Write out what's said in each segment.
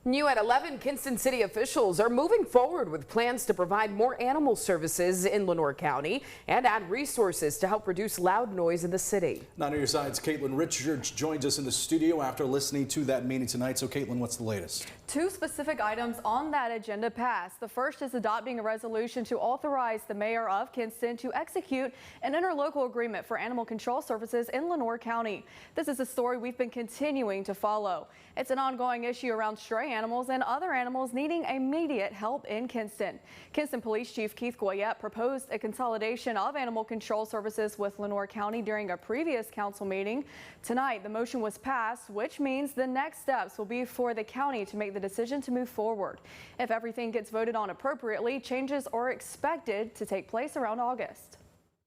New at 11, Kinston city officials are moving forward with plans to provide more animal services in Lenoir County and add resources to help reduce loud noise in the city. 9 on your side's Caitlin Richards joins us in the studio after listening to that meeting tonight. So Caitlin, what's the latest? Two specific items on that agenda passed. The first is adopting a resolution to authorize the mayor of Kinston to execute an interlocal agreement for animal control services in Lenoir County. This is a story we've been continuing to follow. It's an ongoing issue around stray animals and other animals needing immediate help in Kinston. Kinston Police Chief Keith Goyette proposed a consolidation of animal control services with Lenoir County during a previous council meeting. Tonight, the motion was passed, which means the next steps will be for the county to make the decision to move forward. If everything gets voted on appropriately, changes are expected to take place around August.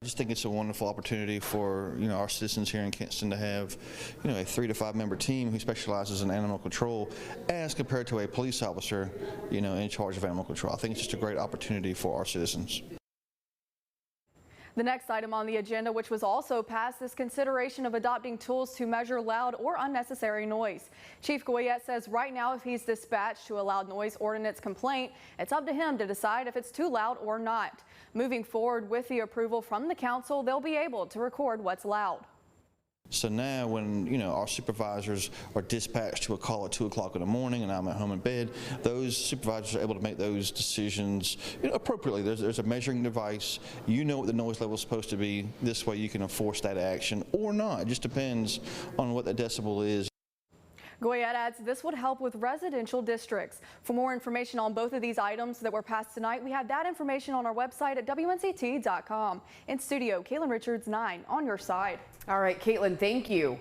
I just think it's a wonderful opportunity for our citizens here in Kinston to have a 3 to 5 member team who specializes in animal control as compared to a police officer in charge of animal control. I think it's just a great opportunity for our citizens. The next item on the agenda, which was also passed, is consideration of adopting tools to measure loud or unnecessary noise. Chief Goyette says right now if he's dispatched to a loud noise ordinance complaint, it's up to him to decide if it's too loud or not. Moving forward with the approval from the council, they'll be able to record what's loud. So now when our supervisors are dispatched to a call at 2 o'clock in the morning and I'm at home in bed, those supervisors are able to make those decisions appropriately. There's a measuring device. You know what the noise level is supposed to be. This way you can enforce that action or not. It just depends on what the decibel is. Goyette adds this would help with residential districts. For more information on both of these items that were passed tonight, we have that information on our website at WNCT.com. In studio, Caitlin Richards, 9 on your side. All right, Caitlin, thank you.